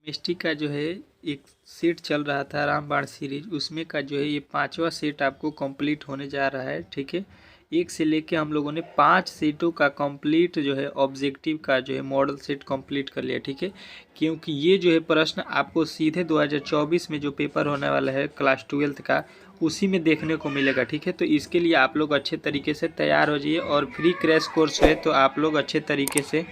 Chemistry का जो है एक सेट चल रहा था रामबाण सीरीज, उसमें का जो है ये 5वां सेट आपको कंप्लीट होने जा रहा है। ठीक है, एक से लेके हम लोगों ने 5 सेटों का कंप्लीट जो है ऑब्जेक्टिव का जो है मॉडल सेट कंप्लीट कर लिया। ठीक है, क्योंकि ये जो है प्रश्न आपको सीधे 2024 में जो पेपर होने वाला है क्लास 12th का, उसी में देखने को मिलेगा। ठीक है, तो इसके लिए आप लोग अच्छे तरीके से तैयार हो जाइए। और फ्री क्रैश कोर्स है तो आप लोग अच्छे तरीके से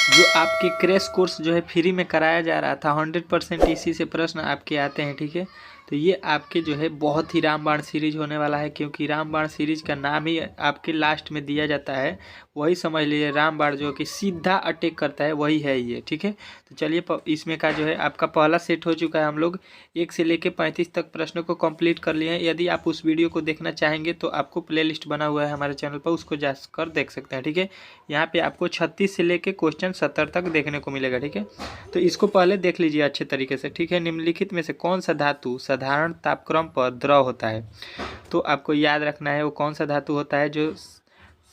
जो आपके क्रैश कोर्स जो है फ्री में कराया जा रहा था, 100% इसी से प्रश्न आपके आते हैं। ठीक है, तो ये आपके जो है बहुत ही रामबाण सीरीज होने वाला है, क्योंकि रामबाण सीरीज का नाम ही आपके लास्ट में दिया जाता है। वही समझ लीजिए, रामबाण जो कि सीधा अटैक करता है वही है ये। ठीक है, तो चलिए इसमें का जो है आपका पहला सेट हो चुका है। हम लोग 1 से लेकर 35 तक प्रश्नों को कंप्लीट कर लिए हैं। यदि आप उस वीडियो को देखना चाहेंगे तो आपको प्लेलिस्ट बना हुआ है हमारे चैनल पर, उसको जाकर देख सकते हैं। ठीक है, यहाँ पे आपको 36 से लेके क्वेश्चन 70 तक देखने को मिलेगा। ठीक है, तो इसको पहले देख लीजिए अच्छे तरीके से। ठीक है, निम्नलिखित में से कौन सा धातु साधारण तापक्रम पर द्रव होता है? तो आपको याद रखना है वो कौन सा धातु होता है जो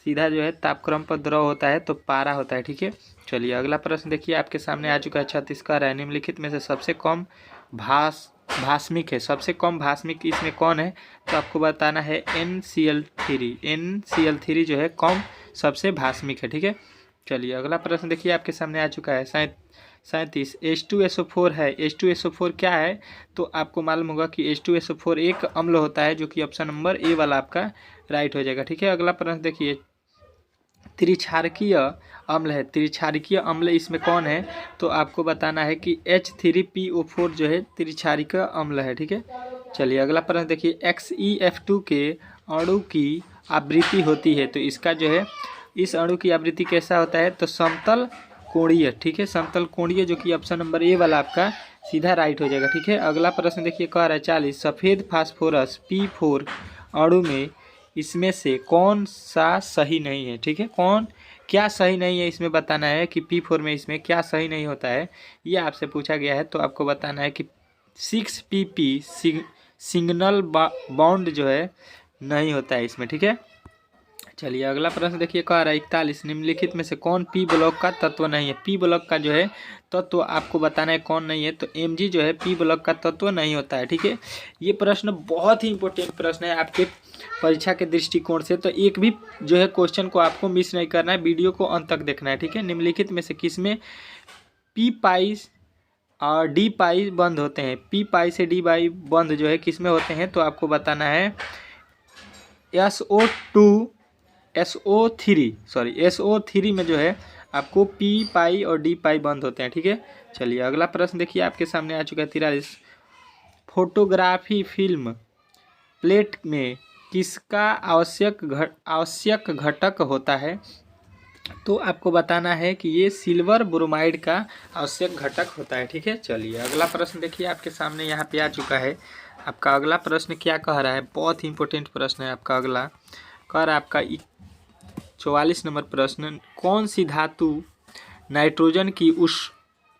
सीधा जो है तापक्रम पर द्रव होता है, तो पारा होता है। ठीक है, चलिए अगला प्रश्न देखिए आपके सामने आ चुका है। 36 का है, निम्नलिखित में से सबसे कम भास्मिक है, सबसे कम भास्मिक इसमें कौन है? तो आपको बताना है NCl3। NCl3 जो है कम सबसे भास्मिक है। ठीक है, चलिए अगला प्रश्न देखिए आपके सामने आ चुका है। 37 H2SO4 है। H2SO4 क्या है? तो आपको मालूम होगा कि H2SO4 एक अम्ल होता है, जो कि ऑप्शन नंबर ए वाला आपका राइट हो जाएगा। ठीक है, अगला प्रश्न देखिए, त्रिक्षारकीय अम्ल है। त्रिक्षारकीय अम्ल इसमें कौन है? तो आपको बताना है कि H3PO4 जो है त्रिक्षारकीय अम्ल है। ठीक है, चलिए अगला प्रश्न देखिए, XeF2 के अणु की आवृत्ति होती है, तो इसका जो है इस अणु की आवृत्ति कैसा होता है? तो समतल कोणीय। ठीक है, समतल कोणीय, जो कि ऑप्शन नंबर ए वाला आपका सीधा राइट हो जाएगा। ठीक है, अगला प्रश्न देखिए कह रहा है 40 सफ़ेद फास्फोरस P4 अणु में इसमें से कौन सा सही नहीं है? ठीक है, कौन क्या सही नहीं है इसमें बताना है कि P4 में इसमें क्या सही नहीं होता है, ये आपसे पूछा गया है। तो आपको बताना है कि 6PP सिग्नल बॉन्ड जो है नहीं होता है इसमें। ठीक है, चलिए अगला प्रश्न देखिए कह रहा है 41 निम्नलिखित में से कौन पी ब्लॉक का तत्व नहीं है? पी ब्लॉक का जो है तत्व आपको बताना है कौन नहीं है। तो Mg जो है पी ब्लॉक का तत्व नहीं होता है। ठीक है, ये प्रश्न बहुत ही इंपॉर्टेंट प्रश्न है आपके परीक्षा के दृष्टिकोण से, तो एक भी जो है क्वेश्चन को आपको मिस नहीं करना है, वीडियो को अंत तक देखना है। ठीक है, निम्नलिखित में से किसमें पी पाई और डी पाई बंद होते हैं? पी पाई से डी पाई बंद जो है किसमें होते हैं? तो आपको बताना है SO3 में जो है आपको पी पाई और डी पाई बंद होते हैं। ठीक है, चलिए अगला प्रश्न देखिए आपके सामने आ चुका है 43 फोटोग्राफी फिल्म प्लेट में किसका आवश्यक घटक होता है? तो आपको बताना है कि ये सिल्वर ब्रोमाइड का आवश्यक घटक होता है। ठीक है, चलिए अगला प्रश्न देखिए आपके सामने यहाँ पे आ चुका है। आपका अगला प्रश्न क्या कह रहा है? बहुत ही इंपॉर्टेंट प्रश्न है आपका अगला। कह रहा है आपका 44 नंबर प्रश्न, कौन सी धातु नाइट्रोजन की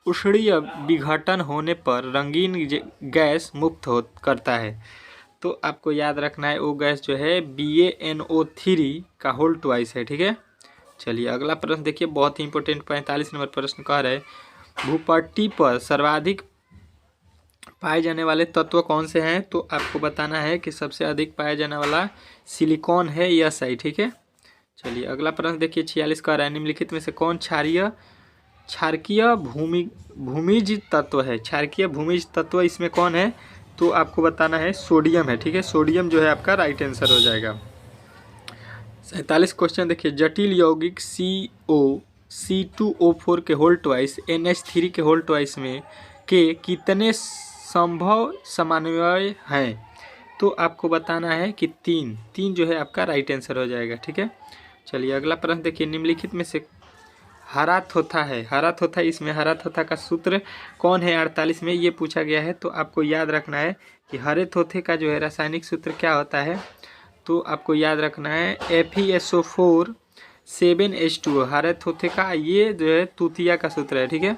उष्णीय विघटन होने पर रंगीन गैस मुक्त करता है? तो आपको याद रखना है वो गैस जो है BaNO3 का होल ट्वाइस है। ठीक है, चलिए अगला प्रश्न देखिए बहुत ही इंपॉर्टेंट 45 नंबर प्रश्न कह रहे भूपट्टी पर सर्वाधिक पाए जाने वाले तत्व कौन से हैं? तो आपको बताना है कि सबसे अधिक पाया जाने वाला सिलिकॉन है, यह सही। ठीक है, चलिए अगला प्रश्न देखिए 46 का निम्नलिखित में से कौन क्षारकीय भूमिज तत्व है? क्षारकीय भूमिज तत्व इसमें कौन है? तो आपको बताना है सोडियम है। ठीक है, सोडियम जो है आपका राइट आंसर हो जाएगा। 47 क्वेश्चन देखिए, जटिल यौगिक C2O4 के होल ट्वाइस NH3 के होल ट्वाइस में के कितने संभव समन्वय हैं? तो आपको बताना है कि तीन जो है आपका राइट आंसर हो जाएगा। ठीक है, चलिए अगला प्रश्न देखिए, निम्नलिखित में से हरा थोथा है। हरा थोथा, इसमें हरा थोथा का सूत्र कौन है? 48 में ये पूछा गया है। तो आपको याद रखना है कि हरे थोथे का जो है रासायनिक सूत्र क्या होता है? तो आपको याद रखना है FeSO4 7H2O। हरे थोथे का ये जो है तुथिया का सूत्र है। ठीक है,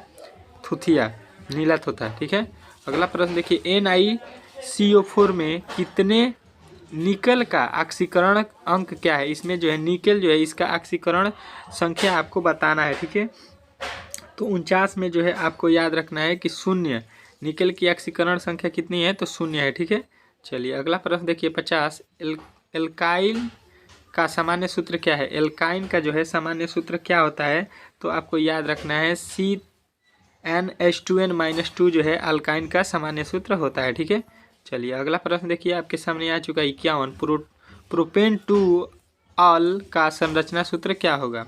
थुथिया नीला थोथा। ठीक है, अगला प्रश्न देखिए, NiCO4 में कितने निकल का ऑक्सीकरण अंक क्या है? इसमें जो है निकल जो है इसका ऑक्सीकरण संख्या आपको बताना है। ठीक है, तो तो 49 में जो है आपको याद रखना है कि शून्य, निकेल की ऑक्सीकरण संख्या कितनी है तो शून्य है, ठीक है। चलिए अगला प्रश्न देखिए 50, एल्काइल का सामान्य सूत्र क्या है। एल्काइन का जो है सामान्य सूत्र क्या होता है तो आपको याद रखना है CnH2n-2 जो है अल्काइन का सामान्य सूत्र होता है, ठीक है। चलिए अगला प्रश्न देखिए आपके सामने आ चुका है 51, प्रोपेन 2 ऑल का संरचना सूत्र क्या होगा।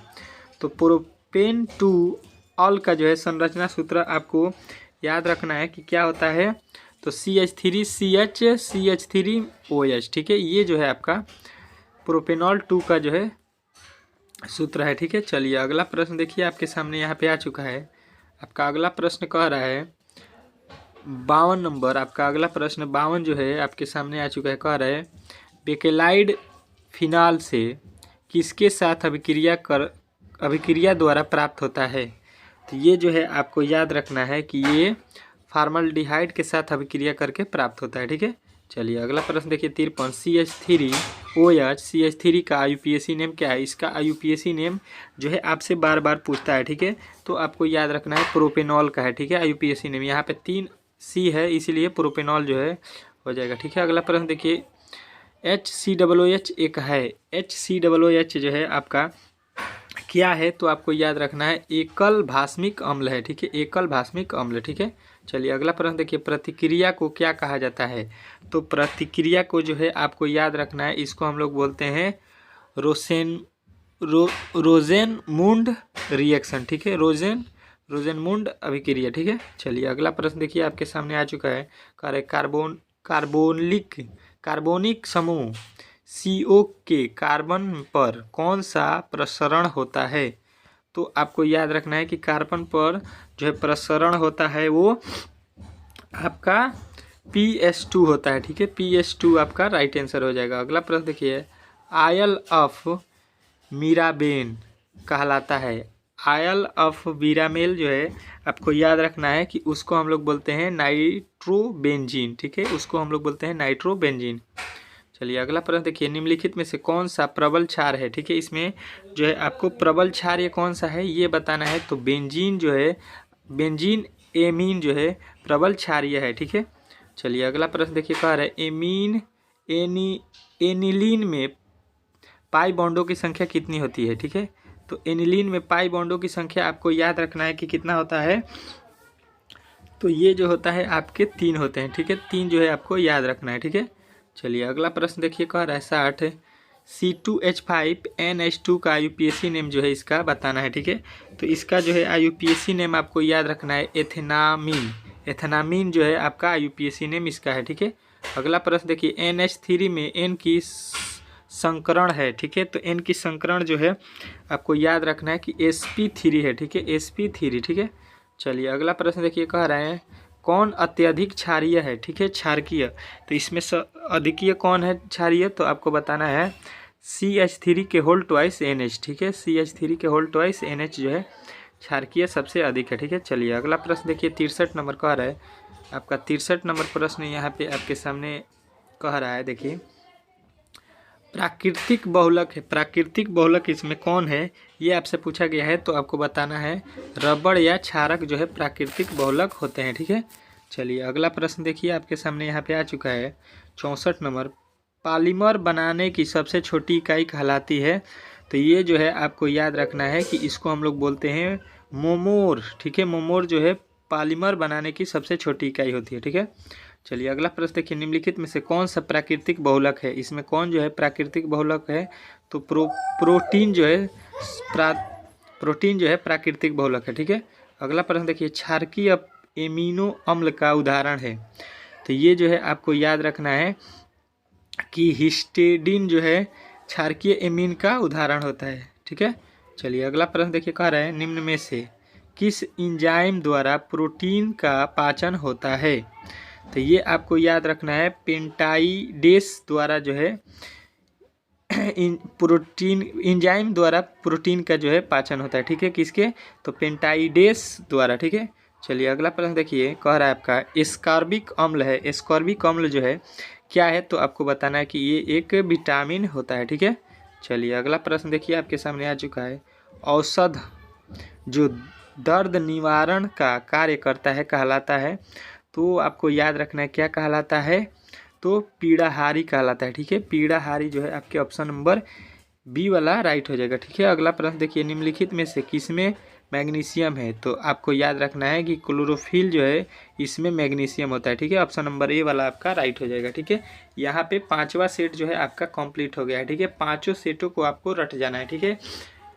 तो प्रोपेन 2 ऑल का जो है संरचना सूत्र आपको याद रखना है कि क्या होता है तो CH3CH3OH, ठीक है। ये जो है आपका प्रोपेनॉल 2 का जो है सूत्र है, ठीक है। चलिए अगला प्रश्न देखिए आपके सामने यहाँ पे आ चुका है। आपका अगला प्रश्न कह रहा है 52 नंबर, आपका अगला प्रश्न 52 जो है आपके सामने आ चुका है। कह रहा है बेकेलाइड फिनाल से किसके साथ अभिक्रिया द्वारा प्राप्त होता है। तो ये जो है आपको याद रखना है कि ये फार्मल्डिहाइड के साथ अभिक्रिया करके प्राप्त होता है, ठीक है। चलिए अगला प्रश्न देखिए 53, CH3OH, CH3 का IUPAC नेम क्या है। इसका IUPAC नेम जो है आपसे बार बार पूछता है, ठीक है। तो आपको याद रखना है प्रोपेनॉल का है, ठीक है। IUPAC नेम यहाँ पे 3 C है इसीलिए प्रोपेनॉल जो है हो जाएगा, ठीक है। अगला प्रश्न देखिए HCOOH एक है, HCOOH जो है आपका क्या है तो आपको याद रखना है एकल भास्मिक अम्ल है, ठीक है। एकल भास्मिक अम्ल, ठीक है। चलिए अगला प्रश्न देखिए प्रतिक्रिया को क्या कहा जाता है। तो प्रतिक्रिया को जो है आपको याद रखना है, इसको हम लोग बोलते हैं रोजेनमुंड रिएक्शन, ठीक है। रोजेनमुंड अभिक्रिया, ठीक है। चलिए अगला प्रश्न देखिए आपके सामने आ चुका है। कार्बोनिक समूह CO के कार्बन पर कौन सा प्रसरण होता है। तो आपको याद रखना है कि कार्बन पर जो है प्रसरण होता है वो आपका PS2 होता है, ठीक है। PS2 आपका राइट आंसर हो जाएगा। अगला प्रश्न देखिए आयल ऑफ मीराबेन कहलाता है। आयल ऑफ मीरामेल जो है आपको याद रखना है कि उसको हम लोग बोलते हैं नाइट्रोबेंजीन, ठीक है। उसको हम लोग बोलते हैं नाइट्रोबेंजीन। चलिए अगला प्रश्न देखिए निम्नलिखित में से कौन सा प्रबल क्षार है, ठीक है। इसमें जो है आपको प्रबल क्षार ये कौन सा है ये बताना है। तो बेंजीन जो है, बेंजीन एमीन जो है प्रबल क्षारीय है, ठीक है। चलिए अगला प्रश्न देखिए कह रहा है एनिलीन में पाई बॉन्डों की संख्या कितनी होती है, ठीक है। तो एनिलीन में पाई बॉन्डों की संख्या आपको याद रखना है कि कितना होता है। तो ये जो होता है आपके 3 होते हैं, ठीक है। 3 जो है आपको याद रखना है, ठीक है। चलिए अगला प्रश्न देखिए कह रहा है 60, C2H5NH2 का IUPAC नेम जो है इसका बताना है, ठीक है। तो इसका जो है IUPAC नेम आपको याद रखना है एथेनामीन। एथेनामीन जो है आपका IUPAC नेम इसका है, ठीक है। अगला प्रश्न देखिए NH3 में N की संकरण है, ठीक है। तो N की संकरण जो है आपको याद रखना है कि sp3 है, ठीक है। sp3, ठीक है। चलिए अगला प्रश्न देखिए कह रहे हैं कौन अत्यधिक क्षारीय है, ठीक है। क्षारकीय, तो इसमें अधिकीय कौन है क्षारीय तो आपको बताना है CH3 के होल ट्वाइस NH, ठीक है। CH3 के होल ट्वाइस NH जो है क्षारकीय सबसे अधिक है, ठीक है। चलिए अगला प्रश्न देखिए 63 नंबर कह रहा है। आपका 63 नंबर प्रश्न यहाँ पे आपके सामने कह रहा है देखिए प्राकृतिक बहुलक है। प्राकृतिक बहुलक इसमें कौन है ये आपसे पूछा गया है। तो आपको बताना है रबड़ या क्षारक जो है प्राकृतिक बहुलक होते हैं, ठीक है। चलिए अगला प्रश्न देखिए आपके सामने यहाँ पे आ चुका है 64 नंबर, पॉलीमर बनाने की सबसे छोटी इकाई कहलाती है। तो ये जो है आपको याद रखना है कि इसको हम लोग बोलते हैं मोमोर, ठीक है। मोमोर जो है पॉलीमर बनाने की सबसे छोटी इकाई होती है, ठीक है। चलिए अगला प्रश्न देखिए निम्नलिखित में से कौन सा प्राकृतिक बहुलक है। इसमें कौन जो है प्राकृतिक बहुलक है तो प्रोटीन जो है प्राकृतिक बहुलक है, ठीक है। अगला प्रश्न देखिए क्षारकीय एमिनो अम्ल का उदाहरण है। तो ये जो है आपको याद रखना है कि हिस्टिडीन जो है क्षारकीय एमीन का उदाहरण होता है, ठीक है। चलिए अगला प्रश्न देखिए कह रहा है निम्न में से किस एंजाइम द्वारा प्रोटीन का पाचन होता है। तो ये आपको याद रखना है पेंटाइडेस द्वारा जो है प्रोटीन एंजाइम द्वारा प्रोटीन का जो है पाचन होता है, ठीक है। किसके तो पेंटाइडेस द्वारा, ठीक है। चलिए अगला प्रश्न देखिए कह रहा है आपका एस्कॉर्बिक अम्ल है। एस्कॉर्बिक अम्ल जो है क्या है तो आपको बताना है कि ये एक विटामिन होता है, ठीक है। चलिए अगला प्रश्न देखिए आपके सामने आ चुका है औषध जो दर्द निवारण का कार्य करता है कहलाता है। तो आपको याद रखना है क्या कहलाता है, तो पीड़ाहारी कहलाता है। ठीक है, पीड़ाहारी जो है आपके ऑप्शन नंबर बी वाला राइट हो जाएगा। ठीक है, अगला प्रश्न देखिए, निम्नलिखित में से किसमें मैग्नीशियम है, तो आपको याद रखना है कि क्लोरोफिल जो है इसमें मैग्नीशियम होता है। ठीक है, ऑप्शन नंबर ए वाला आपका राइट हो जाएगा। ठीक है, यहाँ पे 5वां सेट जो है आपका कंप्लीट हो गया है। ठीक है, 5 सेटों को आपको रट जाना है। ठीक है,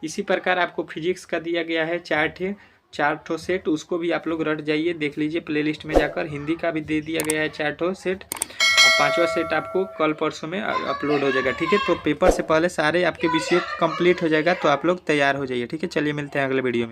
इसी प्रकार आपको फिजिक्स का दिया गया है 4 सेट, उसको भी आप लोग रट जाइए, देख लीजिए प्लेलिस्ट में जाकर। हिंदी का भी दे दिया गया है 4 सेट, और 5वां सेट आपको कल परसों में अपलोड हो जाएगा। ठीक है, तो पेपर से पहले सारे आपके विषय कंप्लीट हो जाएगा, तो आप लोग तैयार हो जाइए। ठीक है, चलिए मिलते हैं अगले वीडियो में।